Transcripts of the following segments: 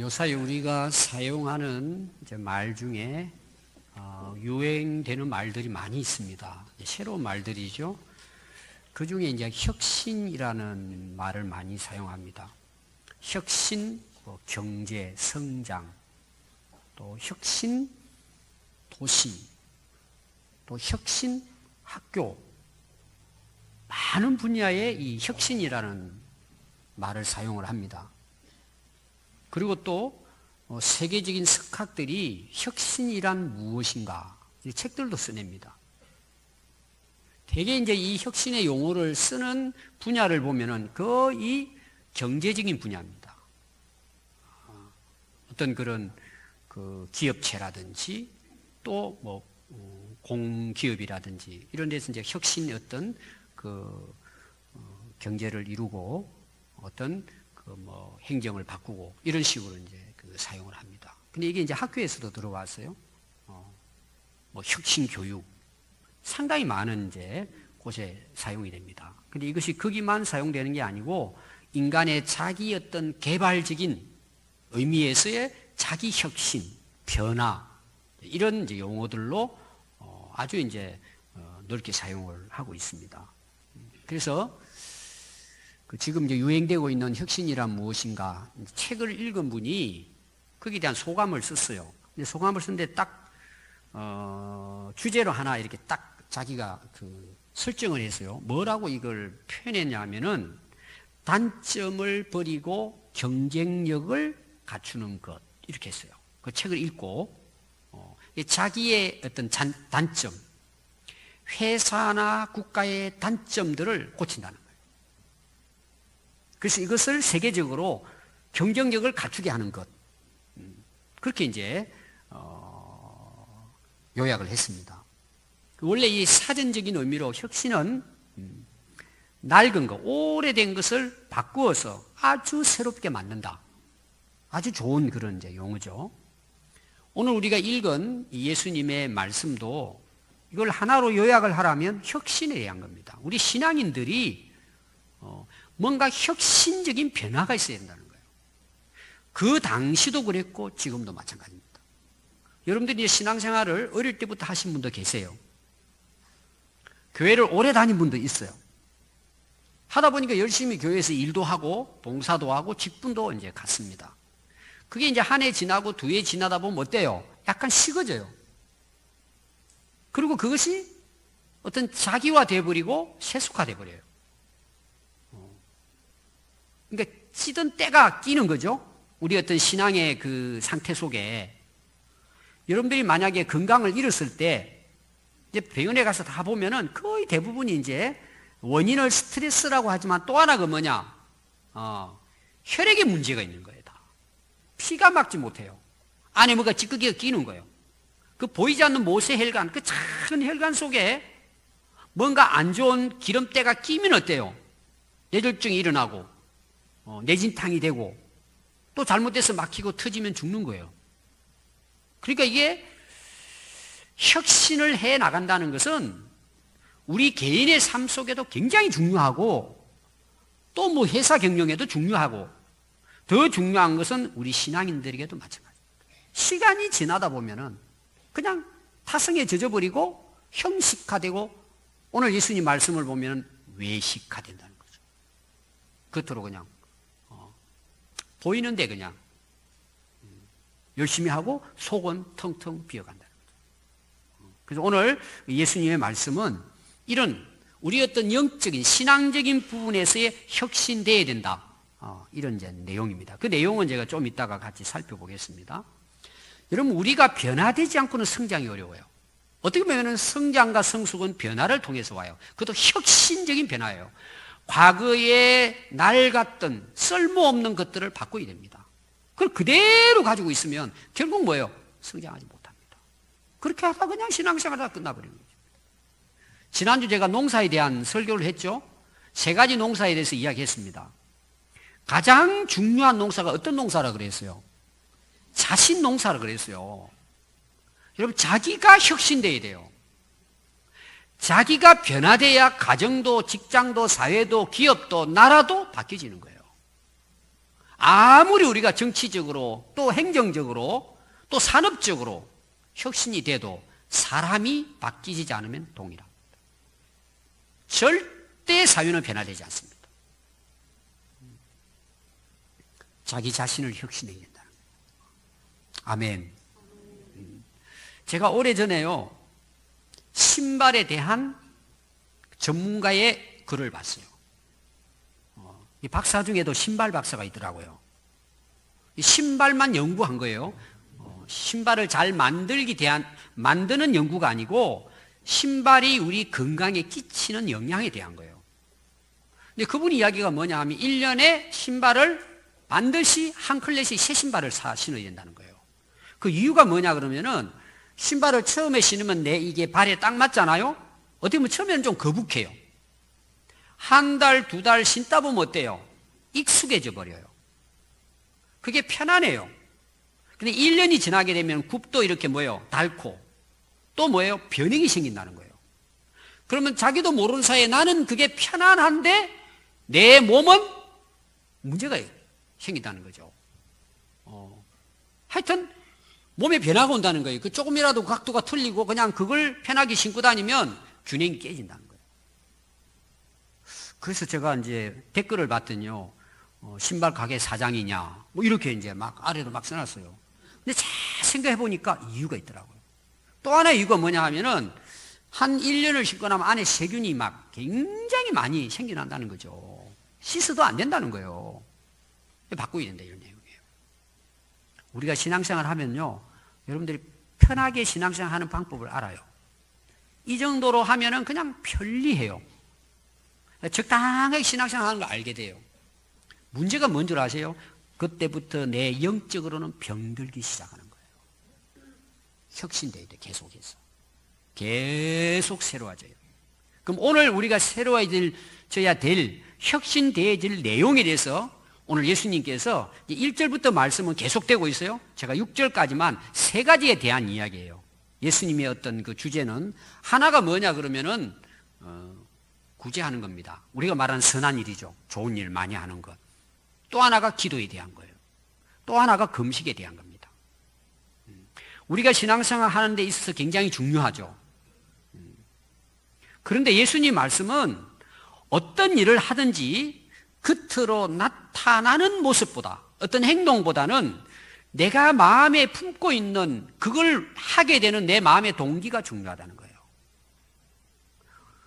요사이 우리가 사용하는 이제 말 중에 유행되는 말들이 많이 있습니다. 새로운 말들이죠. 그 중에 이제 혁신이라는 말을 많이 사용합니다. 혁신, 경제, 성장, 또 혁신, 도시, 또 혁신, 학교. 많은 분야에 이 혁신이라는 말을 사용을 합니다. 그리고 또 세계적인 석학들이 혁신이란 무엇인가 이 책들도 써냅니다. 대개 이제 이 혁신의 용어를 쓰는 분야를 보면은 거의 경제적인 분야입니다. 어떤 그런 그 기업체라든지 또 뭐 공기업이라든지 이런 데서 이제 혁신의 어떤 그 경제를 이루고 어떤 그 뭐 행정을 바꾸고 이런 식으로 이제 그 사용을 합니다. 근데 이게 이제 학교에서도 들어왔어요. 뭐 혁신 교육 상당히 많은 이제 곳에 사용이 됩니다. 근데 이것이 거기만 사용되는 게 아니고 인간의 자기 어떤 개발적인 의미에서의 자기 혁신, 변화 이런 이제 용어들로 아주 이제 넓게 사용을 하고 있습니다. 그래서 지금 이제 유행되고 있는 혁신이란 무엇인가 책을 읽은 분이 거기에 대한 소감을 썼어요. 근데 소감을 썼는데 딱 주제로 하나 이렇게 딱 자기가 그 설정을 했어요. 뭐라고 이걸 표현했냐면은 단점을 버리고 경쟁력을 갖추는 것 이렇게 했어요. 그 책을 읽고 자기의 어떤 단점, 회사나 국가의 단점들을 고친다는 거예요. 그래서 이것을 세계적으로 경쟁력을 갖추게 하는 것. 그렇게 이제 요약을 했습니다. 원래 이 사전적인 의미로 혁신은 낡은 것, 오래된 것을 바꾸어서 아주 새롭게 만든다. 아주 좋은 그런 이제 용어죠. 오늘 우리가 읽은 예수님의 말씀도 이걸 하나로 요약을 하라면 혁신에 대한 겁니다. 우리 신앙인들이 뭔가 혁신적인 변화가 있어야 된다는 거예요. 그 당시도 그랬고 지금도 마찬가지입니다. 여러분들이 신앙생활을 어릴 때부터 하신 분도 계세요. 교회를 오래 다닌 분도 있어요. 하다 보니까 열심히 교회에서 일도 하고 봉사도 하고 직분도 이제 갔습니다. 그게 이제 한 해 지나고 두 해 지나다 보면 어때요? 약간 식어져요. 그리고 그것이 어떤 자기화 돼버리고 세속화 돼버려요. 그러니까 찌든 때가 끼는 거죠. 우리 어떤 신앙의 그 상태 속에 여러분들이 만약에 건강을 잃었을 때 이제 병원에 가서 다 보면은 거의 대부분이 이제 원인을 스트레스라고 하지만 또 하나가 뭐냐? 혈액에 문제가 있는 거예요. 다. 피가 막지 못해요. 안에 뭐가 찌꺼기가 끼는 거예요. 그 보이지 않는 모세혈관, 그 작은 혈관 속에 뭔가 안 좋은 기름때가 끼면 어때요? 뇌졸중이 일어나고 뇌진탕이 되고 또 잘못돼서 막히고 터지면 죽는 거예요. 그러니까 이게 혁신을 해 나간다는 것은 우리 개인의 삶 속에도 굉장히 중요하고 또 뭐 회사 경영에도 중요하고 더 중요한 것은 우리 신앙인들에게도 마찬가지입니다. 시간이 지나다 보면은 그냥 타성에 젖어버리고 형식화되고 오늘 예수님 말씀을 보면 외식화된다는 거죠. 겉으로 그냥 보이는데 그냥 열심히 하고 속은 텅텅 비어간다는 거죠. 그래서 오늘 예수님의 말씀은 이런 우리 어떤 영적인 신앙적인 부분에서의 혁신되어야 된다. 이런 이제 내용입니다. 그 내용은 제가 좀 이따가 같이 살펴보겠습니다. 여러분 우리가 변화되지 않고는 성장이 어려워요. 어떻게 보면 성장과 성숙은 변화를 통해서 와요. 그것도 혁신적인 변화예요. 과거에 낡았던 쓸모없는 것들을 바꿔야 됩니다. 그걸 그대로 가지고 있으면 결국 뭐예요? 성장하지 못합니다. 그렇게 하다 그냥 신앙생활 다 끝나버리는 거죠. 지난주 제가 농사에 대한 설교를 했죠. 3가지 농사에 대해서 이야기했습니다. 가장 중요한 농사가 어떤 농사라 그랬어요? 자신 농사라 그랬어요. 여러분 자기가 혁신돼야 돼요. 자기가 변화돼야 가정도 직장도 사회도 기업도 나라도 바뀌어지는 거예요. 아무리 우리가 정치적으로 또 행정적으로 또 산업적으로 혁신이 돼도 사람이 바뀌지 않으면 동일합니다. 절대 사회는 변화되지 않습니다. 자기 자신을 혁신해야 된다는 거예요. 아멘. 제가 오래전에요, 신발에 대한 전문가의 글을 봤어요. 이 박사 중에도 신발 박사가 있더라고요. 이 신발만 연구한 거예요. 신발을 잘 만드는 연구가 아니고 신발이 우리 건강에 끼치는 영향에 대한 거예요. 근데 그분 이야기가 뭐냐 하면 1년에 신발을 반드시 한 켤레씩 새 신발을 사 신어야 된다는 거예요. 그 이유가 뭐냐 그러면은 신발을 처음에 신으면 이게 발에 딱 맞잖아요? 어떻게 보면 처음에는 좀 거북해요. 한 달, 두 달 신다 보면 어때요? 익숙해져 버려요. 그게 편안해요. 근데 1년이 지나게 되면 굽도 이렇게 뭐예요? 닳고 또 뭐예요? 변형이 생긴다는 거예요. 그러면 자기도 모르는 사이에 나는 그게 편안한데 내 몸은 문제가 생긴다는 거죠. 하여튼 몸에 변화가 온다는 거예요. 그 조금이라도 각도가 틀리고 그냥 그걸 편하게 신고 다니면 균형이 깨진다는 거예요. 그래서 제가 이제 댓글을 봤더니요, 신발 가게 사장이냐, 뭐 이렇게 이제 막 아래로 막 써놨어요. 근데 잘 생각해 보니까 이유가 있더라고요. 또 하나의 이유가 뭐냐 하면은 한 1년을 신고 나면 안에 세균이 막 굉장히 많이 생겨난다는 거죠. 씻어도 안 된다는 거예요. 바꿔야 된다, 이런 내용이에요. 우리가 신앙생활 하면요, 여러분들이 편하게 신앙생활 하는 방법을 알아요. 이 정도로 하면은 그냥 편리해요. 적당하게 신앙생활 하는 걸 알게 돼요. 문제가 뭔 줄 아세요? 그때부터 내 영적으로는 병들기 시작하는 거예요. 혁신돼야 돼, 계속해서. 계속 새로워져요. 그럼 오늘 우리가 새로워져야 될, 혁신되어질 내용에 대해서 오늘 예수님께서 1절부터 말씀은 계속되고 있어요. 제가 6절까지만 세 가지에 대한 이야기예요. 예수님의 어떤 그 주제는 하나가 뭐냐 그러면은 구제하는 겁니다. 우리가 말하는 선한 일이죠. 좋은 일 많이 하는 것. 또 하나가 기도에 대한 거예요. 또 하나가 금식에 대한 겁니다. 우리가 신앙생활 하는 데 있어서 굉장히 중요하죠. 그런데 예수님 말씀은 어떤 일을 하든지 겉으로 나타나는 모습보다, 어떤 행동보다는 내가 마음에 품고 있는 그걸 하게 되는 내 마음의 동기가 중요하다는 거예요.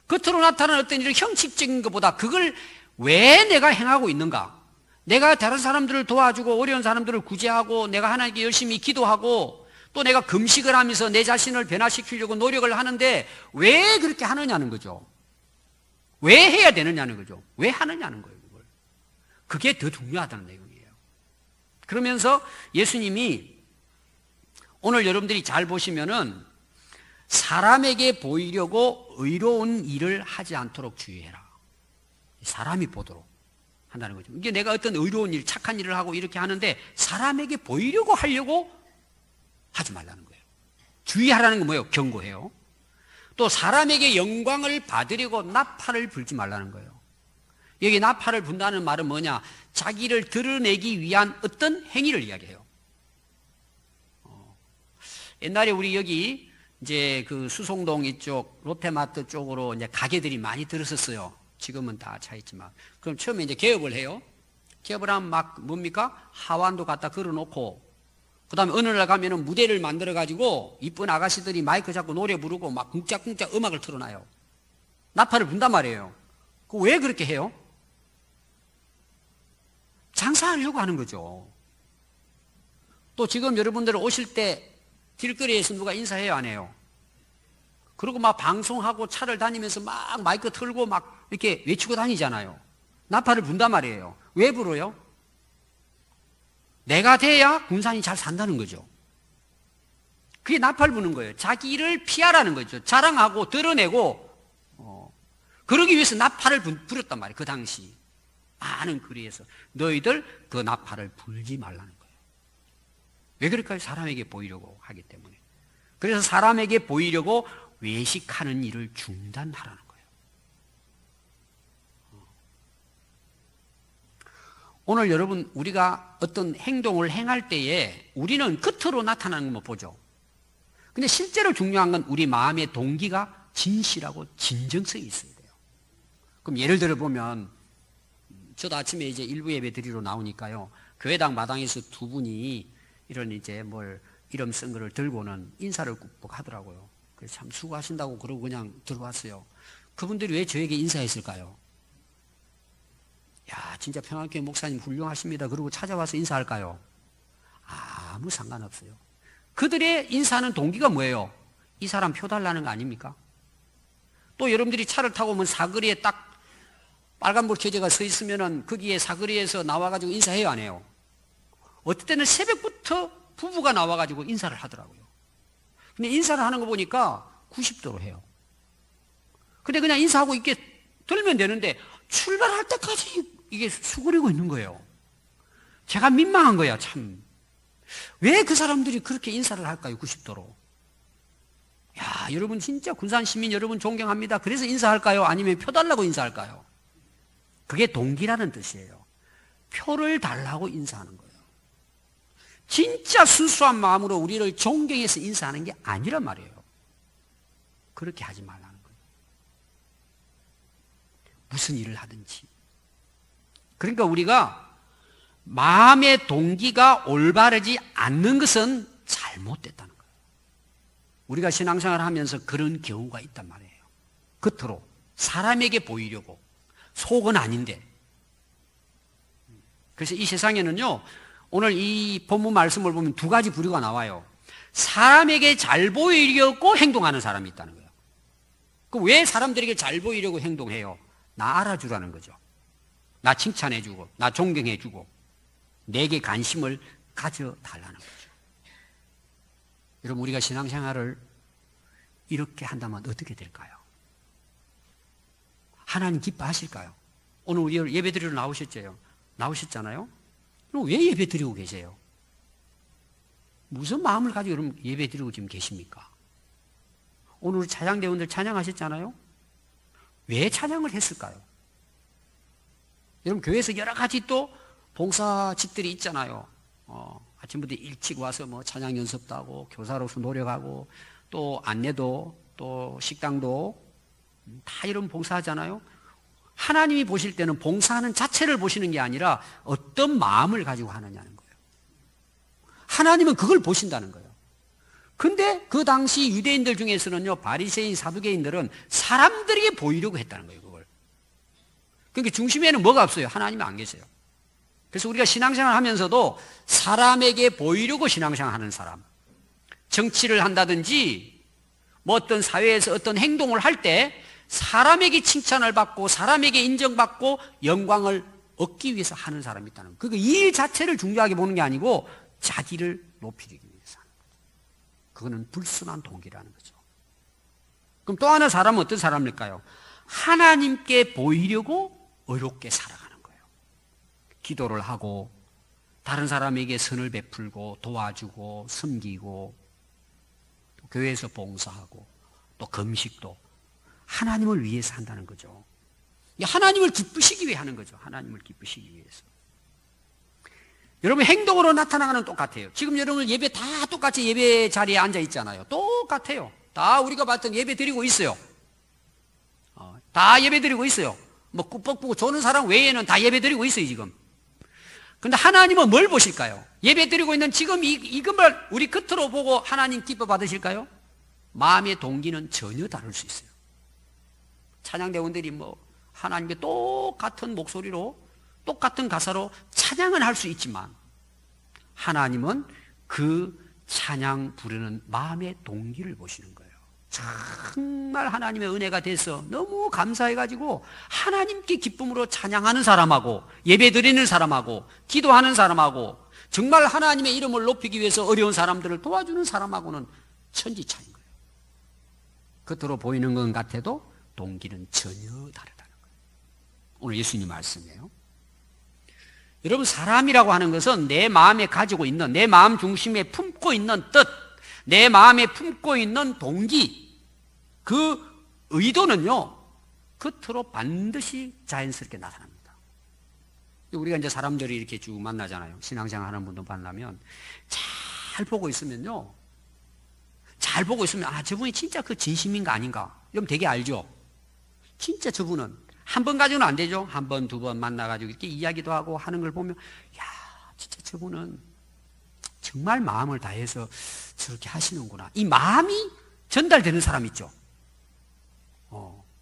겉으로 나타나는 어떤 일을 형식적인 것보다 그걸 왜 내가 행하고 있는가? 내가 다른 사람들을 도와주고 어려운 사람들을 구제하고 내가 하나님께 열심히 기도하고 또 내가 금식을 하면서 내 자신을 변화시키려고 노력을 하는데 왜 그렇게 하느냐는 거죠. 왜 해야 되느냐는 거죠. 왜 하느냐는 거예요. 그걸. 그게 더 중요하다는 내용이에요. 그러면서 예수님이 오늘 여러분들이 잘 보시면은 사람에게 보이려고 의로운 일을 하지 않도록 주의해라. 사람이 보도록 한다는 거죠. 이게 내가 어떤 의로운 일, 착한 일을 하고 이렇게 하는데 사람에게 보이려고 하려고 하지 말라는 거예요. 주의하라는 건 뭐예요? 경고해요. 또 사람에게 영광을 받으려고 나팔을 불지 말라는 거예요. 여기 나팔을 분다는 말은 뭐냐? 자기를 드러내기 위한 어떤 행위를 이야기해요. 옛날에 우리 여기 이제 그 수송동 이쪽 롯데마트 쪽으로 이제 가게들이 많이 들었었어요. 지금은 다 차 있지만. 그럼 처음에 이제 개업을 해요. 개업을 하면 막 뭡니까? 하완도 갖다 걸어놓고 그 다음에 어느 날 가면은 무대를 만들어가지고 이쁜 아가씨들이 마이크 잡고 노래 부르고 막 쿵짝쿵짝 음악을 틀어놔요. 나팔을 분단 말이에요. 그 왜 그렇게 해요? 장사하려고 하는 거죠. 또 지금 여러분들 오실 때 길거리에서 누가 인사해요, 안 해요? 그리고 막 방송하고 차를 다니면서 막 마이크 틀고 막 이렇게 외치고 다니잖아요. 나팔을 분단 말이에요. 왜 불어요? 내가 돼야 군산이 잘 산다는 거죠. 그게 나팔 부는 거예요. 자기를 피하라는 거죠. 자랑하고 드러내고 그러기 위해서 나팔을 불었단 말이에요. 그 당시 많은 거리에서 너희들 그 나팔을 불지 말라는 거예요. 왜 그럴까요? 사람에게 보이려고 하기 때문에. 그래서 사람에게 보이려고 외식하는 일을 중단하라는 거예요. 오늘 여러분 우리가 어떤 행동을 행할 때에 우리는 겉으로 나타나는 것만 보죠. 근데 실제로 중요한 건 우리 마음의 동기가 진실하고 진정성이 있어야 돼요. 그럼 예를 들어 보면 저도 아침에 이제 일부 예배 드리러 나오니까요. 교회당 마당에서 두 분이 이런 이제 이름 쓴 거를 들고는 인사를 꾹꾹 하더라고요. 그래서 참 수고하신다고 그러고 그냥 들어왔어요. 그분들이 왜 저에게 인사했을까요? 야, 진짜 평안교회 목사님 훌륭하십니다. 그러고 찾아와서 인사할까요? 아무 상관없어요. 그들의 인사하는 동기가 뭐예요? 이 사람 표 달라는 거 아닙니까? 또 여러분들이 차를 타고 오면 사거리에 딱 빨간불 켜져가 서 있으면은 거기에 사거리에서 나와가지고 인사해요, 안 해요? 어떨 때는 새벽부터 부부가 나와가지고 인사를 하더라고요. 근데 인사를 하는 거 보니까 90도로 해요. 근데 그냥 인사하고 이렇게 들면 되는데 출발할 때까지 이게 수그리고 있는 거예요. 제가 민망한 거야, 참. 왜 그 사람들이 그렇게 인사를 할까요, 90도로? 야, 여러분 진짜 군산 시민 여러분 존경합니다. 그래서 인사할까요? 아니면 표 달라고 인사할까요? 그게 동기라는 뜻이에요. 표를 달라고 인사하는 거예요. 진짜 순수한 마음으로 우리를 존경해서 인사하는 게 아니란 말이에요. 그렇게 하지 말라는 거예요. 무슨 일을 하든지. 그러니까 우리가 마음의 동기가 올바르지 않는 것은 잘못됐다는 거예요. 우리가 신앙생활을 하면서 그런 경우가 있단 말이에요. 겉으로 사람에게 보이려고 속은 아닌데. 그래서 이 세상에는요, 오늘 이 본문 말씀을 보면 두 가지 부류가 나와요. 사람에게 잘 보이려고 행동하는 사람이 있다는 거예요. 그럼 왜 사람들에게 잘 보이려고 행동해요? 나 알아주라는 거죠. 나 칭찬해주고, 나 존경해주고, 내게 관심을 가져달라는 거죠. 여러분, 우리가 신앙생활을 이렇게 한다면 어떻게 될까요? 하나님 기뻐하실까요? 오늘 우리 예배 드리러 나오셨잖아요? 그럼 왜 예배 드리고 계세요? 무슨 마음을 가지고 여러분 예배 드리고 지금 계십니까? 오늘 우리 찬양대원들 찬양하셨잖아요? 왜 찬양을 했을까요? 여러분 교회에서 여러 가지 또 봉사직들이 있잖아요. 아침부터 일찍 와서 찬양 연습도 하고 교사로서 노력하고 또 안내도 또 식당도 다 이런 봉사하잖아요. 하나님이 보실 때는 봉사하는 자체를 보시는 게 아니라 어떤 마음을 가지고 하느냐는 거예요. 하나님은 그걸 보신다는 거예요. 근데 그 당시 유대인들 중에서는요, 바리새인, 사두개인들은 사람들에게 보이려고 했다는 거예요, 그걸. 그러니까 중심에는 뭐가 없어요? 하나님이 안 계세요. 그래서 우리가 신앙생활 하면서도 사람에게 보이려고 신앙생활 하는 사람, 정치를 한다든지 어떤 사회에서 어떤 행동을 할 때 사람에게 칭찬을 받고 사람에게 인정받고 영광을 얻기 위해서 하는 사람이 있다는 거예요. 그러니까 일 자체를 중요하게 보는 게 아니고 자기를 높이기 위해서 하는 거죠. 그거는 불순한 동기라는 거죠. 그럼 또 하나 사람은 어떤 사람일까요? 하나님께 보이려고 의롭게 살아가는 거예요. 기도를 하고 다른 사람에게 선을 베풀고 도와주고 섬기고 또 교회에서 봉사하고 또 금식도 하나님을 위해서 한다는 거죠. 하나님을 기쁘시기 위해 하는 거죠. 하나님을 기쁘시기 위해서. 여러분 행동으로 나타나는 똑같아요. 지금 여러분 예배 다 똑같이 예배 자리에 앉아 있잖아요. 똑같아요. 다 우리가 봤던 예배 드리고 있어요. 다 예배 드리고 있어요. 꾹뻑 조는 사람 외에는 다 예배 드리고 있어요, 지금. 근데 하나님은 뭘 보실까요? 예배 드리고 있는 지금 이것을 우리 겉으로 보고 하나님 기뻐 받으실까요? 마음의 동기는 전혀 다를 수 있어요. 찬양대원들이 하나님께 똑같은 목소리로 똑같은 가사로 찬양은 할 수 있지만 하나님은 그 찬양 부르는 마음의 동기를 보시는 거예요. 정말 하나님의 은혜가 돼서 너무 감사해가지고 하나님께 기쁨으로 찬양하는 사람하고 예배 드리는 사람하고 기도하는 사람하고 정말 하나님의 이름을 높이기 위해서 어려운 사람들을 도와주는 사람하고는 천지 차이인 거예요. 겉으로 보이는 것 같아도 동기는 전혀 다르다는 거예요. 오늘 예수님 말씀이에요. 여러분 사람이라고 하는 것은 내 마음에 가지고 있는 내 마음 중심에 품고 있는 뜻, 내 마음에 품고 있는 동기, 그 의도는요 겉으로 반드시 자연스럽게 나타납니다. 우리가 이제 사람들이 이렇게 쭉 만나잖아요. 신앙생활 하는 분도 만나면 잘 보고 있으면요. 잘 보고 있으면 아, 저분이 진짜 그 진심인가 아닌가. 이러면 되게 알죠. 진짜 저분은 한 번 가지고는 안 되죠. 한 번, 두 번 만나가지고 이렇게 이야기도 하고 하는 걸 보면 야, 진짜 저분은 정말 마음을 다해서 저렇게 하시는구나. 이 마음이 전달되는 사람 있죠.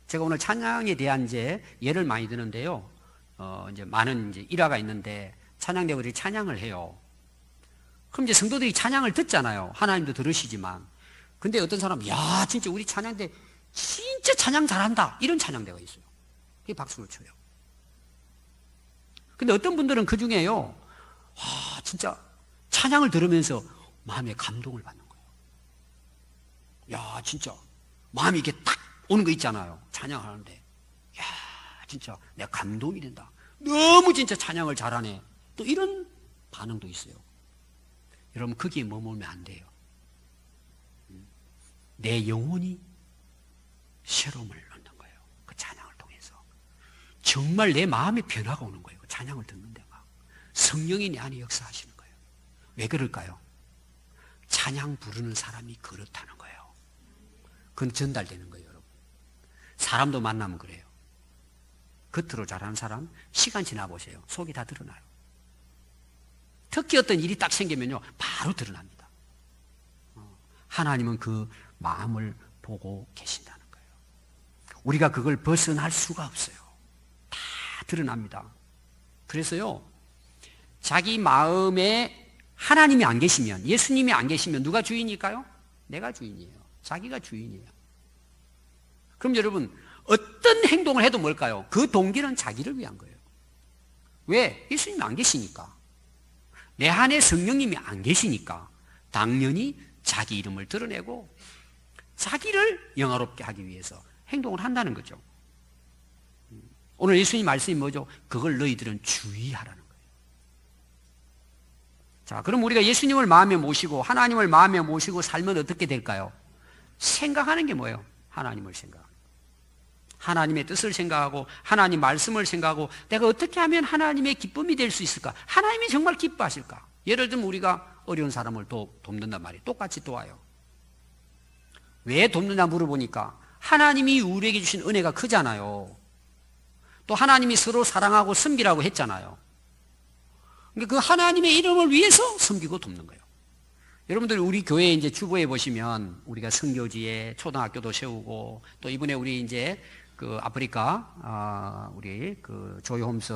제가 오늘 찬양에 대한 이제 예를 많이 드는데요. 이제 많은 이제 일화가 있는데 찬양대들이 찬양을 해요. 그럼 이제 성도들이 찬양을 듣잖아요. 하나님도 들으시지만. 근데 어떤 사람은 야, 진짜 우리 찬양대 진짜 찬양 잘한다. 이런 찬양대가 있어요. 그게 박수를 쳐요. 근데 어떤 분들은 그 중에요. 와, 진짜 찬양을 들으면서 마음에 감동을 받는 거예요. 야, 진짜 마음이 이렇게 딱 오는 거 있잖아요. 찬양하는데. 야, 진짜 내가 감동이 된다. 너무 진짜 찬양을 잘하네. 또 이런 반응도 있어요. 여러분 거기에 머물면 안 돼요. 내 영혼이 새로움을 얻는 거예요. 그 찬양을 통해서. 정말 내 마음에 변화가 오는 거예요. 그 찬양을 듣는데 막. 성령이 내 안에 역사하시는 거예요. 왜 그럴까요? 찬양 부르는 사람이 그렇다는 거예요. 그건 전달되는 거예요, 여러분. 사람도 만나면 그래요. 겉으로 잘하는 사람 시간 지나보세요. 속이 다 드러나요. 특히 어떤 일이 딱 생기면요 바로 드러납니다. 하나님은 그 마음을 보고 계신다는 거예요. 우리가 그걸 벗어날 수가 없어요. 다 드러납니다. 그래서요 자기 마음에 하나님이 안 계시면, 예수님이 안 계시면 누가 주인일까요? 내가 주인이에요. 자기가 주인이에요. 그럼 여러분 어떤 행동을 해도 뭘까요? 그 동기는 자기를 위한 거예요. 왜? 예수님이 안 계시니까. 내 안에 성령님이 안 계시니까 당연히 자기 이름을 드러내고 자기를 영화롭게 하기 위해서 행동을 한다는 거죠. 오늘 예수님 말씀이 뭐죠? 그걸 너희들은 주의하라는 거예요. 자, 그럼 우리가 예수님을 마음에 모시고 하나님을 마음에 모시고 살면 어떻게 될까요? 생각하는 게 뭐예요? 하나님을 생각하는. 하나님의 뜻을 생각하고 하나님 말씀을 생각하고 내가 어떻게 하면 하나님의 기쁨이 될 수 있을까? 하나님이 정말 기뻐하실까? 예를 들면 우리가 어려운 사람을 돕는단 말이에요. 똑같이 도와요. 왜 돕느냐 물어보니까 하나님이 우리에게 주신 은혜가 크잖아요. 또 하나님이 서로 사랑하고 섬기라고 했잖아요. 그러니까 그 하나님의 이름을 위해서 섬기고 돕는 거예요. 여러분들 우리 교회 이제 주보에 보시면 우리가 선교지에 초등학교도 세우고 또 이번에 우리 이제 그 아프리카 우리 그 조이홈스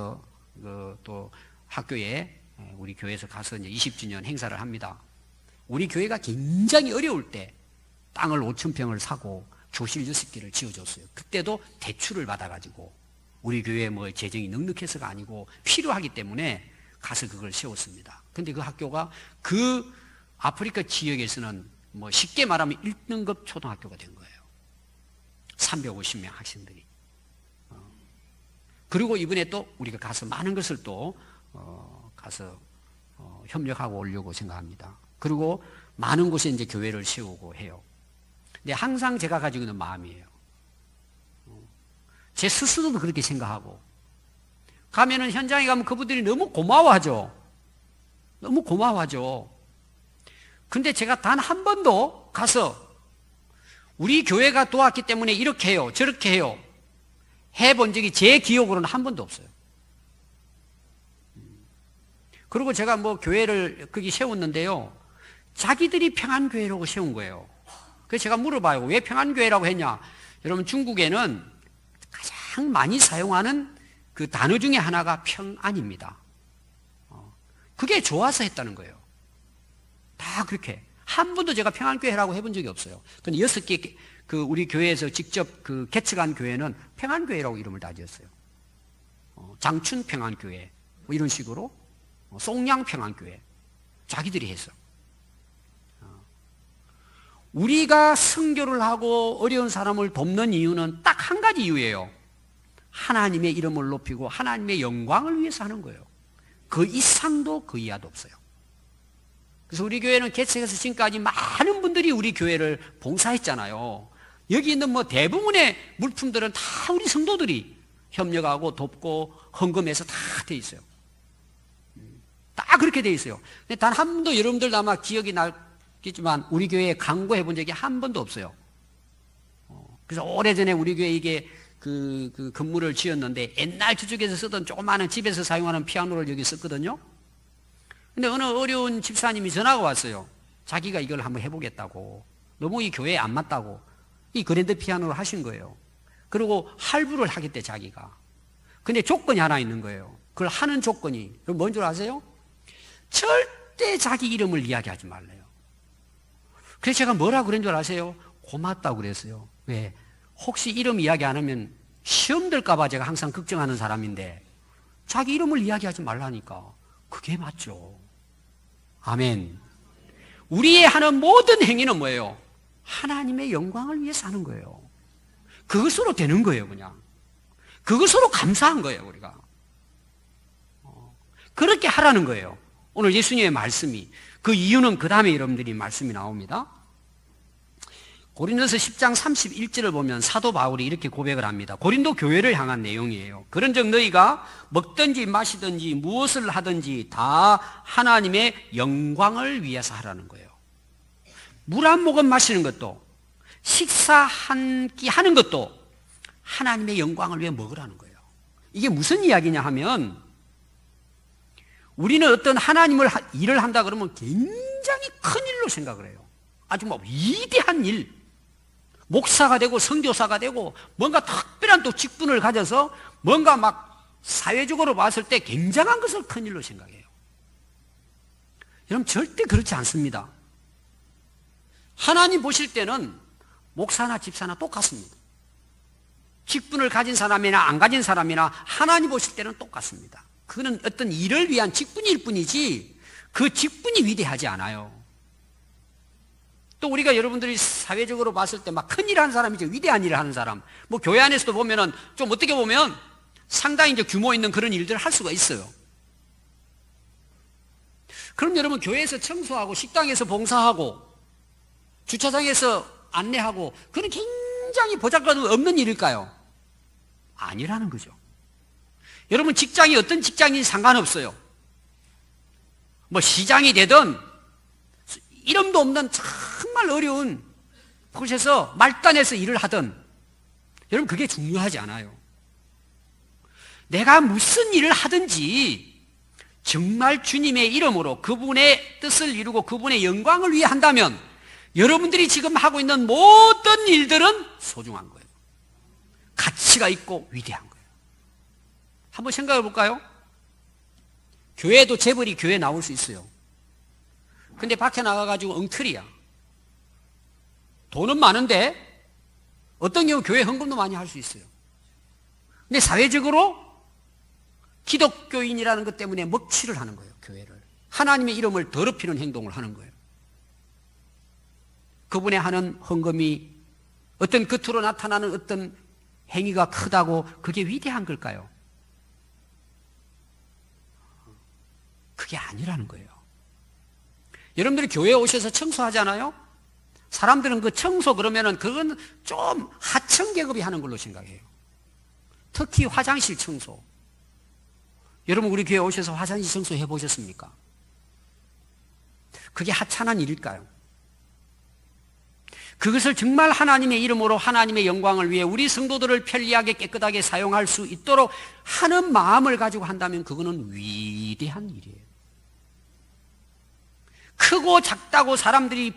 그 또 학교에 우리 교회에서 가서 이제 20주년 행사를 합니다. 우리 교회가 굉장히 어려울 때 땅을 5,000평을 사고 교실 6개를 지어줬어요. 그때도 대출을 받아가지고 우리 교회 뭐 재정이 넉넉해서가 아니고 필요하기 때문에 가서 그걸 세웠습니다. 근데 그 학교가 그 아프리카 지역에서는 뭐 쉽게 말하면 1등급 초등학교가 된 거예요. 350명 학생들이. 그리고 이번에 또 우리가 가서 많은 것을 또 가서 협력하고 오려고 생각합니다. 그리고 많은 곳에 이제 교회를 세우고 해요. 근데 항상 제가 가지고 있는 마음이에요. 제 스스로도 그렇게 생각하고 가면은 현장에 가면 그분들이 너무 고마워하죠. 너무 고마워하죠. 근데 제가 단 한 번도 가서 우리 교회가 도왔기 때문에 이렇게 해요, 저렇게 해요 해본 적이 제 기억으로는 한 번도 없어요. 그리고 제가 뭐 교회를 거기 세웠는데요, 자기들이 평안교회라고 세운 거예요. 그래서 제가 물어봐요. 왜 평안교회라고 했냐? 여러분 중국에는 가장 많이 사용하는 그 단어 중에 하나가 평안입니다. 그게 좋아서 했다는 거예요. 다 그렇게. 한 번도 제가 평안교회라고 해본 적이 없어요. 근데 6개 그 우리 교회에서 직접 그 개척한 교회는 평안교회라고 이름을 다 지었어요. 장춘 평안교회 뭐 이런 식으로 송량 평안교회 자기들이 했어. 우리가 선교를 하고 어려운 사람을 돕는 이유는 딱 한 가지 이유예요. 하나님의 이름을 높이고 하나님의 영광을 위해서 하는 거예요. 그 이상도 그 이하도 없어요. 그래서 우리 교회는 개척해서 지금까지 많은 분들이 우리 교회를 봉사했잖아요. 여기 있는 뭐 대부분의 물품들은 다 우리 성도들이 협력하고 돕고 헌금해서 다 돼 있어요. 다 그렇게 돼 있어요. 근데 단 한 번도 여러분들 아마 기억이 나겠지만 우리 교회에 광고해 본 적이 한 번도 없어요. 그래서 오래전에 우리 교회 이게 그 건물을 지었는데 옛날 저쪽에서 쓰던 조그마한 집에서 사용하는 피아노를 여기 썼거든요. 근데 어느 어려운 집사님이 전화가 왔어요. 자기가 이걸 한번 해보겠다고. 너무 이 교회에 안 맞다고. 이 그랜드 피아노를 하신 거예요. 그리고 할부를 하겠대, 자기가. 근데 조건이 하나 있는 거예요. 그걸 하는 조건이. 그럼 뭔 줄 아세요? 절대 자기 이름을 이야기하지 말래요. 그래서 제가 뭐라고 그런 줄 아세요? 고맙다고 그랬어요. 왜? 혹시 이름 이야기 안 하면 시험 들까봐 제가 항상 걱정하는 사람인데 자기 이름을 이야기하지 말라니까. 그게 맞죠. 아멘. 우리의 하는 모든 행위는 뭐예요? 하나님의 영광을 위해서 하는 거예요. 그것으로 되는 거예요, 그냥. 그것으로 감사한 거예요, 우리가. 그렇게 하라는 거예요. 오늘 예수님의 말씀이. 그 이유는 그 다음에 여러분들이 말씀이 나옵니다. 고린도서 10장 31절을 보면 사도 바울이 이렇게 고백을 합니다. 고린도 교회를 향한 내용이에요. 그런즉 너희가 먹든지 마시든지 무엇을 하든지 다 하나님의 영광을 위해서 하라는 거예요. 물 한 모금 마시는 것도 식사 한 끼 하는 것도 하나님의 영광을 위해 먹으라는 거예요. 이게 무슨 이야기냐 하면 우리는 어떤 하나님을 일을 한다 그러면 굉장히 큰 일로 생각을 해요. 아주 뭐 위대한 일. 목사가 되고 선교사가 되고 뭔가 특별한 또 직분을 가져서 뭔가 막 사회적으로 봤을 때 굉장한 것을 큰 일로 생각해요. 여러분 절대 그렇지 않습니다. 하나님 보실 때는 목사나 집사나 똑같습니다. 직분을 가진 사람이나 안 가진 사람이나 하나님 보실 때는 똑같습니다. 그거는 어떤 일을 위한 직분일 뿐이지 그 직분이 위대하지 않아요. 또 우리가 여러분들이 사회적으로 봤을 때 막 큰일 하는 사람이죠. 위대한 일을 하는 사람. 뭐 교회 안에서도 보면은 좀 어떻게 보면 상당히 이제 규모 있는 그런 일들을 할 수가 있어요. 그럼 여러분 교회에서 청소하고 식당에서 봉사하고 주차장에서 안내하고 그건 굉장히 보잘것 없는 일일까요? 아니라는 거죠. 여러분 직장이 어떤 직장인지 상관없어요. 뭐 시장이 되든 이름도 없는 정말 어려운 곳에서 말단에서 일을 하든 여러분 그게 중요하지 않아요. 내가 무슨 일을 하든지 정말 주님의 이름으로 그분의 뜻을 이루고 그분의 영광을 위해 한다면 여러분들이 지금 하고 있는 모든 일들은 소중한 거예요. 가치가 있고 위대한 거예요. 한번 생각해 볼까요? 교회도 재벌이 교회에 나올 수 있어요. 근데 밖에 나가가지고 엉터리야. 돈은 많은데 어떤 경우 교회 헌금도 많이 할 수 있어요. 근데 사회적으로 기독교인이라는 것 때문에 먹칠을 하는 거예요. 교회를. 하나님의 이름을 더럽히는 행동을 하는 거예요. 그분의 하는 헌금이 어떤 겉으로 나타나는 어떤 행위가 크다고 그게 위대한 걸까요? 그게 아니라는 거예요. 여러분들이 교회에 오셔서 청소하잖아요? 사람들은 그 청소 그러면은 그건 좀 하층 계급이 하는 걸로 생각해요. 특히 화장실 청소. 여러분 우리 교회에 오셔서 화장실 청소 해보셨습니까? 그게 하찮은 일일까요? 그것을 정말 하나님의 이름으로 하나님의 영광을 위해 우리 성도들을 편리하게 깨끗하게 사용할 수 있도록 하는 마음을 가지고 한다면 그거는 위대한 일이에요. 크고 작다고 사람들이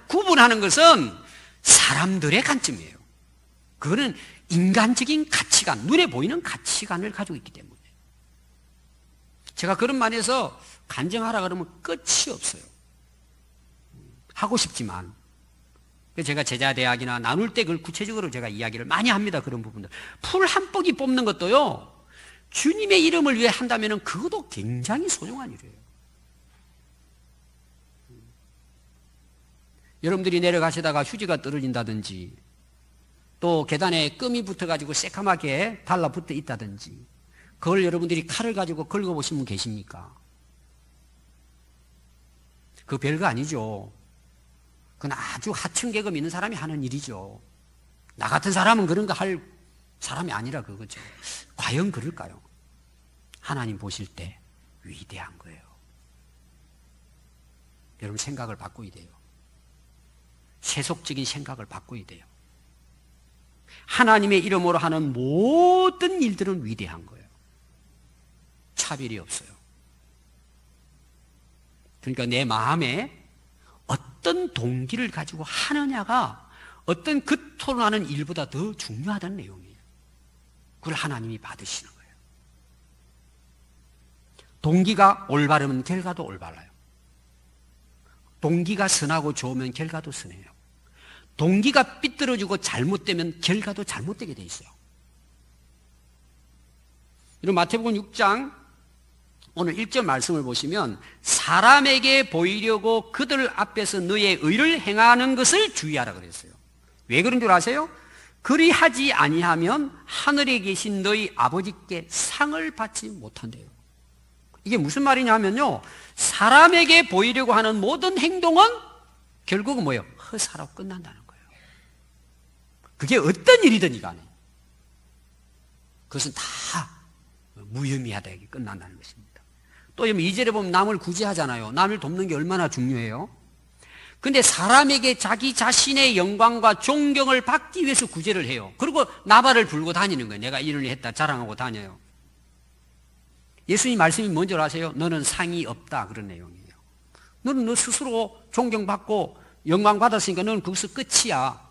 구분하는 것은 사람들의 관점이에요. 그거는 인간적인 가치관, 눈에 보이는 가치관을 가지고 있기 때문에. 제가 그런 말에서 간증하라 그러면 끝이 없어요. 하고 싶지만. 제가 제자대학이나 나눌 때 그걸 구체적으로 제가 이야기를 많이 합니다. 그런 부분들. 풀 한 뻑이 뽑는 것도요, 주님의 이름을 위해 한다면 그것도 굉장히 소중한 일이에요. 여러분들이 내려가시다가 휴지가 떨어진다든지 또 계단에 끔이 붙어가지고 새까맣게 달라붙어 있다든지 그걸 여러분들이 칼을 가지고 긁어보신 분 계십니까? 그거 별거 아니죠. 그건 아주 하층 계급 있는 사람이 하는 일이죠. 나 같은 사람은 그런 거 할 사람이 아니라 그거죠. 과연 그럴까요? 하나님 보실 때 위대한 거예요. 여러분 생각을 바꿔야 돼요. 세속적인 생각을 바꿔야 돼요. 하나님의 이름으로 하는 모든 일들은 위대한 거예요. 차별이 없어요. 그러니까 내 마음에 어떤 동기를 가지고 하느냐가 어떤 그토론하는 일보다 더 중요하다는 내용이에요. 그걸 하나님이 받으시는 거예요. 동기가 올바르면 결과도 올바라요. 동기가 선하고 좋으면 결과도 선해요. 동기가 삐뚤어지고 잘못되면 결과도 잘못되게 돼 있어요. 이런 마태복음 6장 오늘 1절 말씀을 보시면 사람에게 보이려고 그들 앞에서 너의 의를 행하는 것을 주의하라 그랬어요. 왜 그런 줄 아세요? 그리하지 아니하면 하늘에 계신 너희 아버지께 상을 받지 못한대요. 이게 무슨 말이냐면요, 사람에게 보이려고 하는 모든 행동은 결국은 뭐예요? 허사로 끝난다는 거예요. 그게 어떤 일이든지 간에 그것은 다 무의미하다게 끝난다는 것입니다. 또 2절에 보면 남을 구제하잖아요. 남을 돕는 게 얼마나 중요해요. 근데 사람에게 자기 자신의 영광과 존경을 받기 위해서 구제를 해요. 그리고 나발을 불고 다니는 거예요. 내가 이런 일 했다 자랑하고 다녀요. 예수님 말씀이 뭔지 아세요? 너는 상이 없다, 그런 내용이에요. 너는 너 스스로 존경받고 영광 받았으니까 너는 거기서 끝이야.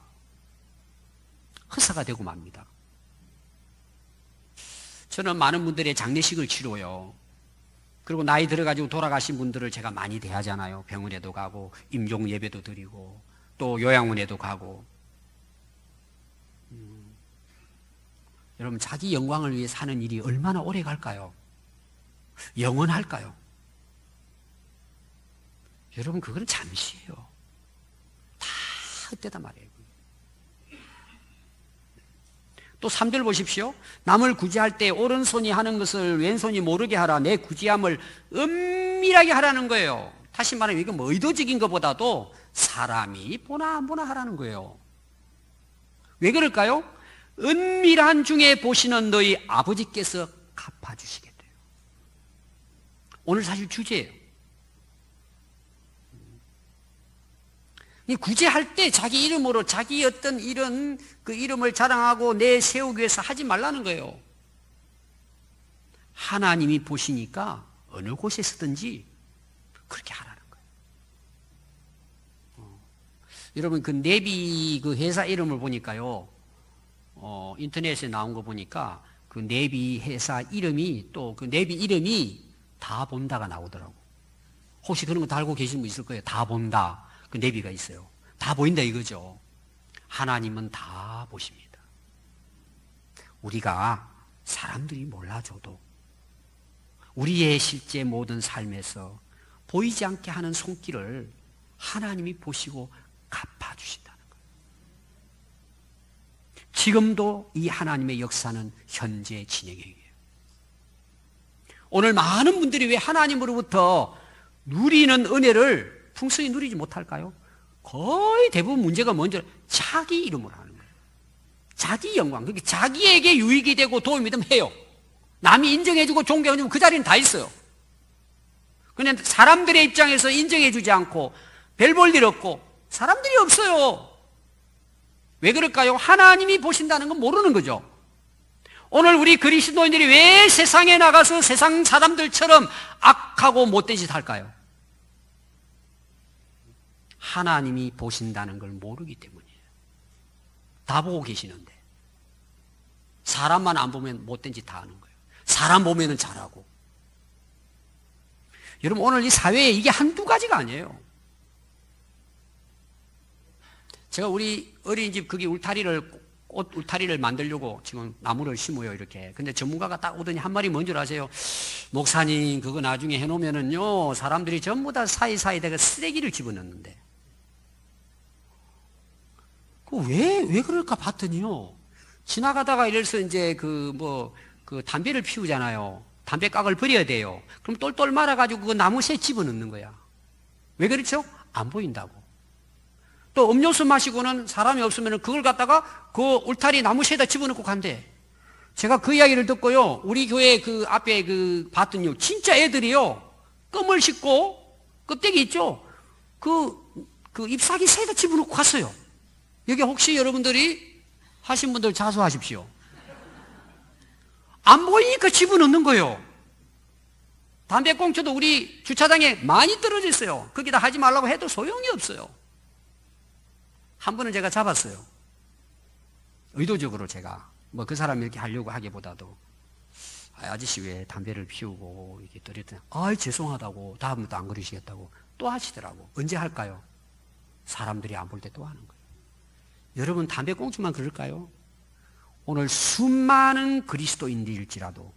허사가 되고 맙니다. 저는 많은 분들의 장례식을 치러요. 그리고 나이 들어가지고 돌아가신 분들을 제가 많이 대하잖아요. 병원에도 가고 임종 예배도 드리고 또 요양원에도 가고. 여러분, 자기 영광을 위해 사는 일이 얼마나 오래 갈까요? 영원할까요? 여러분, 그건 잠시예요. 다 헛되다 말이에요. 또 3절 보십시오. 남을 구제할 때 오른손이 하는 것을 왼손이 모르게 하라. 내 구제함을 은밀하게 하라는 거예요. 다시 말하면 이건 뭐 의도적인 것보다도 사람이 보나 안 보나 하라는 거예요. 왜 그럴까요? 은밀한 중에 보시는 너희 아버지께서 갚아주시게 돼요. 오늘 사실 주제예요. 구제할 때 자기 이름으로 자기 어떤 이런 그 이름을 자랑하고 내세우기 위해서 하지 말라는 거예요. 하나님이 보시니까 어느 곳에서든지 그렇게 하라는 거예요. 여러분, 그 네비 그 회사 이름을 보니까요, 인터넷에 나온 거 보니까 그 네비 회사 이름이 또 그 네비 이름이 다 본다가 나오더라고. 혹시 그런 거 다 알고 계신 분 있을 거예요. 다 본다. 그 네비가 있어요. 다 보인다 이거죠. 하나님은 다 보십니다. 우리가 사람들이 몰라줘도 우리의 실제 모든 삶에서 보이지 않게 하는 손길을 하나님이 보시고 갚아주신다는 거예요. 지금도 이 하나님의 역사는 현재 진행형이에요. 오늘 많은 분들이 왜 하나님으로부터 누리는 은혜를 풍성히 누리지 못할까요? 거의 대부분 문제가 뭔지 자기 이름으로 하는 거예요. 자기 영광, 그러니까 자기에게 유익이 되고 도움이 되면 해요. 남이 인정해주고 존경해주면 그 자리는 다 있어요. 그런데 사람들의 입장에서 인정해주지 않고 별 볼 일 없고 사람들이 없어요. 왜 그럴까요? 하나님이 보신다는 건 모르는 거죠. 오늘 우리 그리스도인들이 왜 세상에 나가서 세상 사람들처럼 악하고 못된 짓 할까요? 하나님이 보신다는 걸 모르기 때문이에요. 다 보고 계시는데 사람만 안 보면 못된 짓 다 하는 거예요. 사람 보면은 잘하고. 여러분, 오늘 이 사회에 이게 한두 가지가 아니에요. 제가 우리 어린이집 거기 꽃 울타리를 만들려고 지금 나무를 심어요, 이렇게. 근데 전문가가 딱 오더니 한 말이 뭔 줄 아세요? 목사님, 그거 나중에 해놓으면은요, 사람들이 전부 다 사이사이 내가 쓰레기를 집어넣는데. 왜 그럴까 봤더니요, 지나가다가 이래서 이제 그 담배를 피우잖아요. 담배깍을 버려야 돼요. 그럼 똘똘 말아가지고 그 나무새 집어넣는 거야. 왜 그렇죠? 안 보인다고. 또 음료수 마시고는 사람이 없으면 그걸 갖다가 그 울타리 나무새에다 집어넣고 간대. 제가 그 이야기를 듣고요, 우리 교회 그 앞에 봤더니요, 진짜 애들이요, 껌을 씹고 껍데기 있죠? 그 잎사귀 새에다 집어넣고 갔어요. 여기 혹시 여러분들이 하신 분들 자수하십시오. 안 보이니까 집어넣는 거예요. 담배꽁초도 우리 주차장에 많이 떨어져 있어요. 거기다 하지 말라고 해도 소용이 없어요. 한 번은 제가 잡았어요. 의도적으로 제가 뭐 그 사람이 이렇게 하려고 하기보다도 아저씨 왜 담배를 피우고 이렇게 떨었더니 죄송하다고 다음부터 안 그러시겠다고 또 하시더라고. 언제 할까요? 사람들이 안 볼 때 또 하는 거예요. 여러분 담배꽁초만 그럴까요? 오늘 수많은 그리스도인들일지라도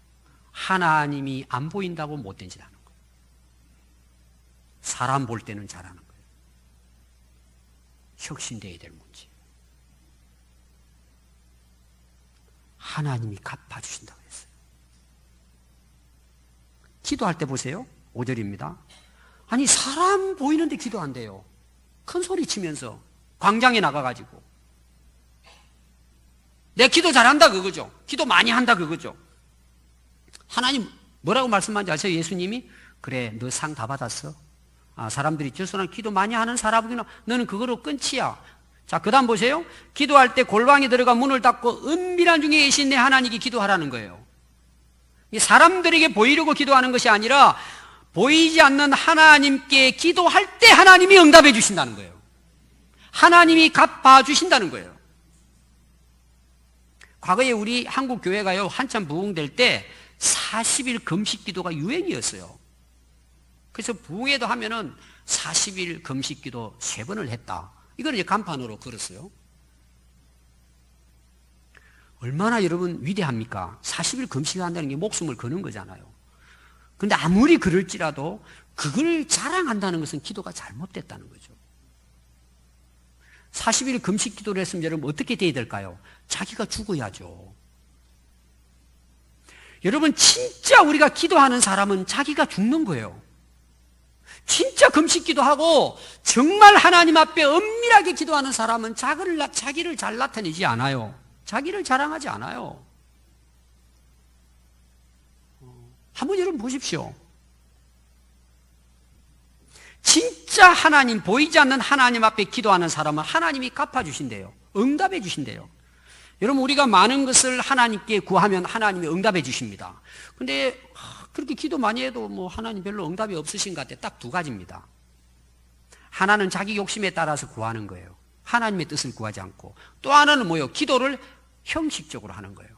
하나님이 안 보인다고 못된 짓 하는 거예요. 사람 볼 때는 잘하는 거예요. 혁신되어야 될 문제. 하나님이 갚아주신다고 했어요. 기도할 때 보세요. 5절입니다. 아니 사람 보이는데 기도한대요. 큰 소리 치면서 광장에 나가가지고 내 기도 잘한다 그거죠. 기도 많이 한다 그거죠. 하나님 뭐라고 말씀하는지 아세요? 예수님이 그래 너 상 다 받았어. 사람들이 저 사람 기도 많이 하는 사람이구나. 너는 그거로 끝이야. 자, 그 다음 보세요. 기도할 때 골방에 들어가 문을 닫고 은밀한 중에 계신 내 하나님께 기도하라는 거예요. 사람들에게 보이려고 기도하는 것이 아니라 보이지 않는 하나님께 기도할 때 하나님이 응답해 주신다는 거예요. 하나님이 갚아 주신다는 거예요. 과거에 우리 한국 교회가요 한참 부흥될 때 40일 금식 기도가 유행이었어요. 그래서 부흥회도 하면은 40일 금식 기도 3번을 했다. 이걸 이제 간판으로 걸었어요. 얼마나 여러분 위대합니까? 40일 금식한다는 게 목숨을 거는 거잖아요. 그런데 아무리 그럴지라도 그걸 자랑한다는 것은 기도가 잘못됐다는 거죠. 40일 금식 기도를 했으면 여러분 어떻게 돼야 될까요? 자기가 죽어야죠. 여러분 진짜 우리가 기도하는 사람은 자기가 죽는 거예요. 진짜 금식 기도하고 정말 하나님 앞에 은밀하게 기도하는 사람은 자기를 잘 나타내지 않아요. 자기를 자랑하지 않아요. 한번 여러분 보십시오. 진짜 하나님, 보이지 않는 하나님 앞에 기도하는 사람은 하나님이 갚아주신대요. 응답해 주신대요. 여러분 우리가 많은 것을 하나님께 구하면 하나님이 응답해 주십니다. 근데 그렇게 기도 많이 해도 뭐 하나님 별로 응답이 없으신 것 같아. 딱 2가지입니다. 하나는 자기 욕심에 따라서 구하는 거예요. 하나님의 뜻을 구하지 않고. 또 하나는 뭐예요? 기도를 형식적으로 하는 거예요.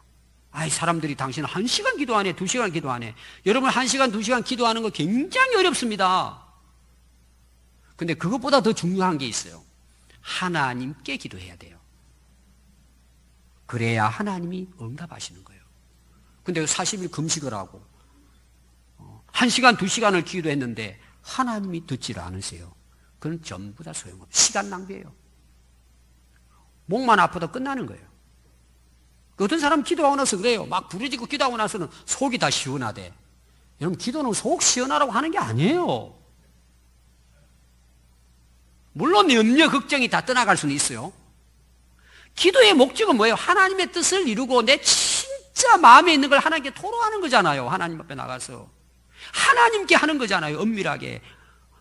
사람들이 당신은 1시간 기도하네, 2시간 기도하네. 여러분 1시간, 2시간 기도하는 거 굉장히 어렵습니다. 근데 그것보다 더 중요한 게 있어요. 하나님께 기도해야 돼요. 그래야 하나님이 응답하시는 거예요. 근데 40일 금식을 하고 1시간, 2시간을 기도했는데 하나님이 듣지를 않으세요. 그건 전부 다 소용없어요. 시간 낭비예요. 목만 아파도 끝나는 거예요. 어떤 사람 기도하고 나서 그래요. 막 부르짖고 기도하고 나서는 속이 다 시원하대. 여러분 기도는 속 시원하라고 하는 게 아니에요. 물론 염려, 걱정이 다 떠나갈 수는 있어요. 기도의 목적은 뭐예요? 하나님의 뜻을 이루고 내 진짜 마음에 있는 걸 하나님께 토로하는 거잖아요. 하나님 앞에 나가서 하나님께 하는 거잖아요. 은밀하게.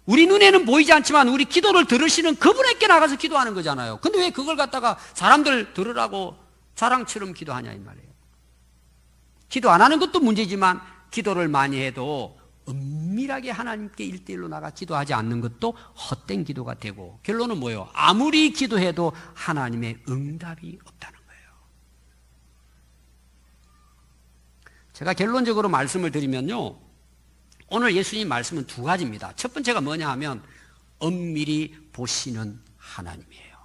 우리 눈에는 보이지 않지만 우리 기도를 들으시는 그분에게 나가서 기도하는 거잖아요. 근데 왜 그걸 갖다가 사람들 들으라고 자랑처럼 기도하냐 이 말이에요. 기도 안 하는 것도 문제지만 기도를 많이 해도 은밀하게 하나님께 1:1로 나가 기도하지 않는 것도 헛된 기도가 되고 결론은 뭐예요? 아무리 기도해도 하나님의 응답이 없다는 거예요. 제가 결론적으로 말씀을 드리면요, 오늘 예수님 말씀은 2가지입니다. 첫 번째가 뭐냐 하면 엄밀히 보시는 하나님이에요.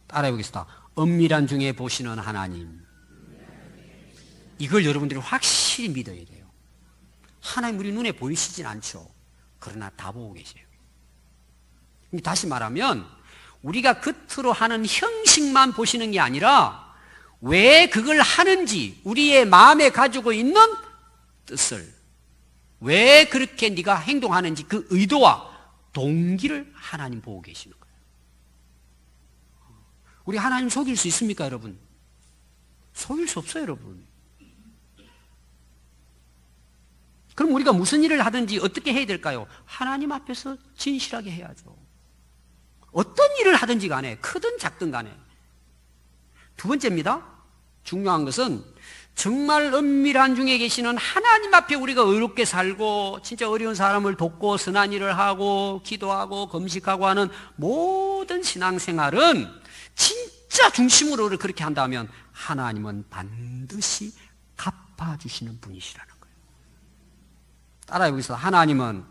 따라해 보겠습니다. 엄밀한 중에 보시는 하나님. 이걸 여러분들이 확실히 믿어야 돼요. 하나님 우리 눈에 보이시진 않죠. 그러나 다 보고 계세요. 다시 말하면 우리가 겉으로 하는 형식만 보시는 게 아니라 왜 그걸 하는지 우리의 마음에 가지고 있는 뜻을 왜 그렇게 네가 행동하는지 그 의도와 동기를 하나님 보고 계시는 거예요. 우리 하나님 속일 수 있습니까 여러분? 속일 수 없어요 여러분. 그럼 우리가 무슨 일을 하든지 어떻게 해야 될까요? 하나님 앞에서 진실하게 해야죠. 어떤 일을 하든지 간에 크든 작든 간에. 두 번째입니다. 중요한 것은 정말 은밀한 중에 계시는 하나님 앞에 우리가 의롭게 살고 진짜 어려운 사람을 돕고 선한 일을 하고 기도하고 금식하고 하는 모든 신앙생활은 진짜 중심으로 그렇게 한다면 하나님은 반드시 갚아주시는 분이시라는 거예요. 따라해 보겠습니다. 하나님은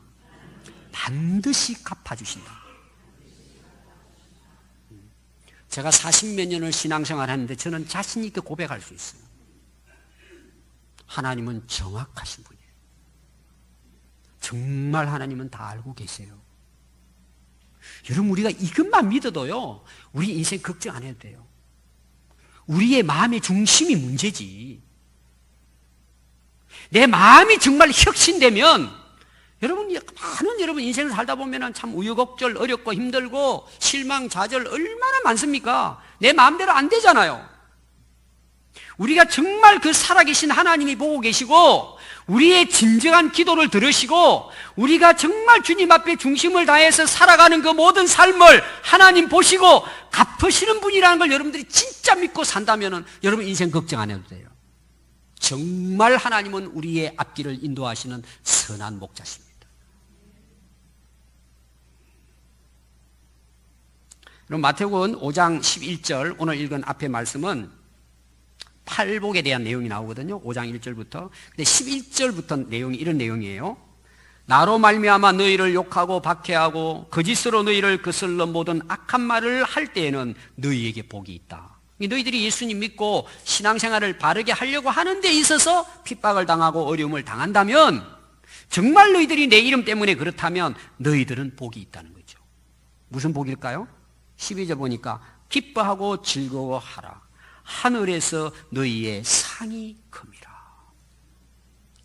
반드시 갚아주신다. 제가 40몇 년을 신앙생활 하는데 저는 자신 있게 고백할 수 있어요. 하나님은 정확하신 분이에요. 정말 하나님은 다 알고 계세요. 여러분, 우리가 이것만 믿어도요, 우리 인생 걱정 안 해도 돼요. 우리의 마음의 중심이 문제지. 내 마음이 정말 혁신되면, 많은 여러분 인생을 살다 보면 참 우여곡절, 어렵고 힘들고 실망, 좌절 얼마나 많습니까? 내 마음대로 안 되잖아요. 우리가 정말 그 살아계신 하나님이 보고 계시고 우리의 진정한 기도를 들으시고 우리가 정말 주님 앞에 중심을 다해서 살아가는 그 모든 삶을 하나님 보시고 갚으시는 분이라는 걸 여러분들이 진짜 믿고 산다면 여러분 인생 걱정 안 해도 돼요. 정말 하나님은 우리의 앞길을 인도하시는 선한 목자십니다. 그럼 마태복음 5장 11절 오늘 읽은 앞의 말씀은 팔복에 대한 내용이 나오거든요. 5장 1절부터. 근데 11절부터 내용이 이런 내용이에요. 나로 말미암아 너희를 욕하고 박해하고 거짓으로 너희를 거슬러 모든 악한 말을 할 때에는 너희에게 복이 있다. 너희들이 예수님 믿고 신앙생활을 바르게 하려고 하는 데 있어서 핍박을 당하고 어려움을 당한다면 정말 너희들이 내 이름 때문에 그렇다면 너희들은 복이 있다는 거죠. 무슨 복일까요? 12절 보니까 기뻐하고 즐거워하라. 하늘에서 너희의 상이 큼이라.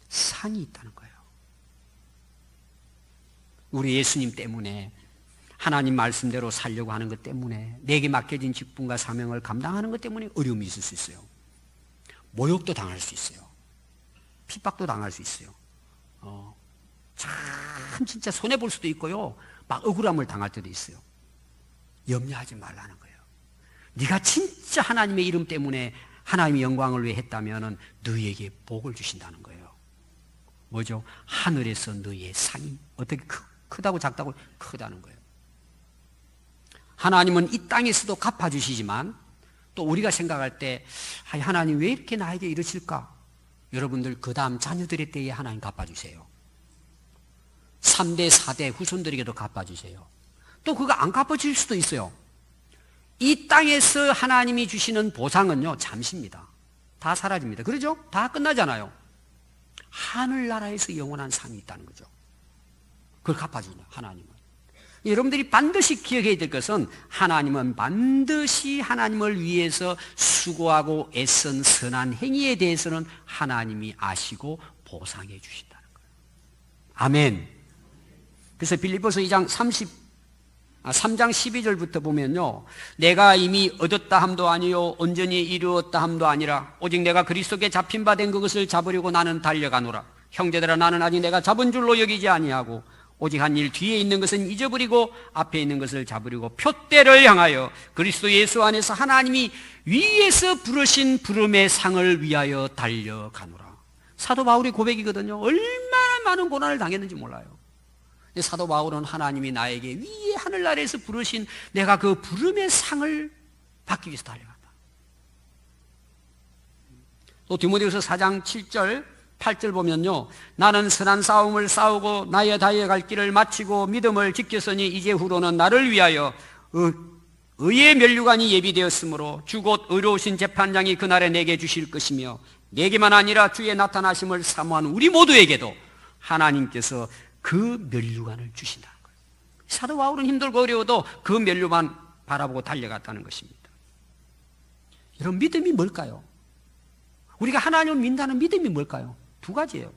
상이 있다는 거예요. 우리 예수님 때문에 하나님 말씀대로 살려고 하는 것 때문에 내게 맡겨진 직분과 사명을 감당하는 것 때문에 어려움이 있을 수 있어요. 모욕도 당할 수 있어요. 핍박도 당할 수 있어요. 참 진짜 손해볼 수도 있고요. 막 억울함을 당할 때도 있어요. 염려하지 말라는 거예요. 네가 진짜 하나님의 이름 때문에 하나님의 영광을 위해 했다면 너희에게 복을 주신다는 거예요. 뭐죠? 하늘에서 너희의 상이 어떻게 크다고 작다고 크다는 거예요. 하나님은 이 땅에서도 갚아주시지만 또 우리가 생각할 때 하나님 왜 이렇게 나에게 이러실까? 여러분들 그 다음 자녀들의 때에 하나님 갚아주세요. 3대 4대 후손들에게도 갚아주세요. 또 그거 안 갚아줄 수도 있어요. 이 땅에서 하나님이 주시는 보상은요 잠시입니다. 다 사라집니다. 그러죠? 다 끝나잖아요. 하늘나라에서 영원한 상이 있다는 거죠. 그걸 갚아준다 하나님은. 여러분들이 반드시 기억해야 될 것은 하나님은 반드시 하나님을 위해서 수고하고 애쓴 선한 행위에 대해서는 하나님이 아시고 보상해 주신다는 거예요. 아멘. 그래서 빌립보서 3장 12절부터 보면요, 내가 이미 얻었다 함도 아니요 온전히 이루었다 함도 아니라 오직 내가 그리스도께 잡힌 바 된 그것을 잡으려고 나는 달려가노라. 형제들아, 나는 아직 내가 잡은 줄로 여기지 아니하고 오직 한 일 뒤에 있는 것은 잊어버리고 앞에 있는 것을 잡으려고 표대를 향하여 그리스도 예수 안에서 하나님이 위에서 부르신 부름의 상을 위하여 달려가노라. 사도 바울의 고백이거든요. 얼마나 많은 고난을 당했는지 몰라요. 사도 바울은 하나님이 나에게 위에 하늘나라에서 부르신 내가 그 부름의 상을 받기 위해서 달려간다. 또 디모데후서 4장 7절 8절 보면요, 나는 선한 싸움을 싸우고 나의 다해갈 길을 마치고 믿음을 지켰으니 이제 후로는 나를 위하여 의의 면류관이 예비되었으므로 주 곧 의로우신 재판장이 그날에 내게 주실 것이며 내게만 아니라 주의 나타나심을 사모하는 우리 모두에게도 하나님께서 그 면류관을 주신다는 거예요. 사도 바울은 힘들고 어려워도 그 면류관 바라보고 달려갔다는 것입니다. 여러분, 믿음이 뭘까요? 우리가 하나님을 믿는다는 믿음이 뭘까요? 두 가지예요.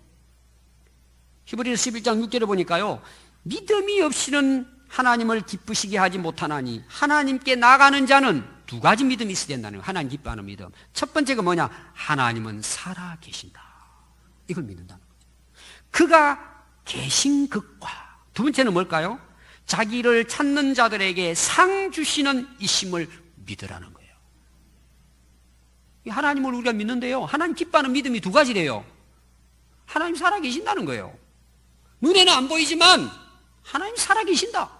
히브리서 11장 6절에 보니까요, 믿음이 없이는 하나님을 기쁘시게 하지 못하나니 하나님께 나가는 자는 두 가지 믿음이 있어야 된다는 거예요. 하나님 기뻐하는 믿음. 첫 번째가 뭐냐? 하나님은 살아 계신다. 이걸 믿는다는 거죠. 그가 계신 것과, 두 번째는 뭘까요? 자기를 찾는 자들에게 상 주시는 이심을 믿으라는 거예요. 하나님을 우리가 믿는데요, 하나님 기뻐하는 믿음이 두 가지래요. 하나님 살아계신다는 거예요. 눈에는 안 보이지만 하나님 살아계신다.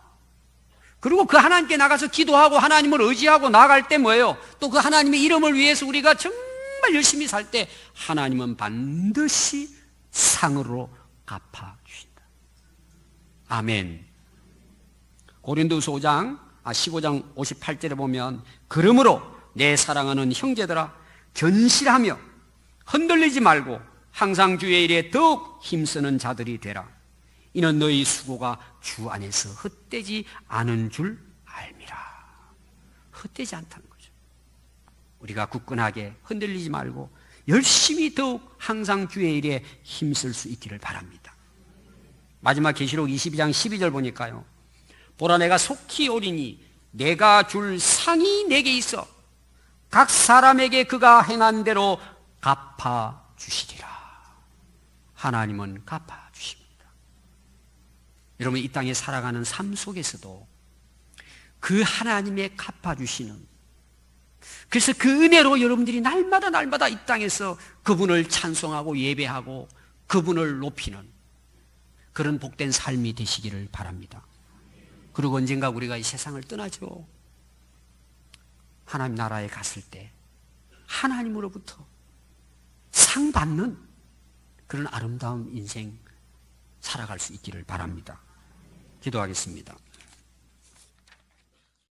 그리고 그 하나님께 나가서 기도하고 하나님을 의지하고 나아갈 때 뭐예요? 또 그 하나님의 이름을 위해서 우리가 정말 열심히 살 때 하나님은 반드시 상으로 갚아주신다. 아멘. 고린도후서 15장 58절에 보면, 그러므로 내 사랑하는 형제들아 견실하며 흔들리지 말고 항상 주의 일에 더욱 힘쓰는 자들이 되라. 이는 너희 수고가 주 안에서 헛되지 않은 줄 알미라. 헛되지 않다는 거죠. 우리가 굳건하게 흔들리지 말고 열심히 더욱 항상 주의 일에 힘쓸 수 있기를 바랍니다. 마지막 계시록 22장 12절 보니까요, 보라 내가 속히 오리니 내가 줄 상이 내게 있어 각 사람에게 그가 행한 대로 갚아주시리라. 하나님은 갚아주십니다. 여러분, 이 땅에 살아가는 삶 속에서도 그 하나님의 갚아주시는, 그래서 그 은혜로 여러분들이 날마다 이 땅에서 그분을 찬송하고 예배하고 그분을 높이는 그런 복된 삶이 되시기를 바랍니다. 그리고 언젠가 우리가 이 세상을 떠나죠. 하나님 나라에 갔을 때 하나님으로부터 상 받는 그런 아름다운 인생 살아갈 수 있기를 바랍니다. 기도하겠습니다.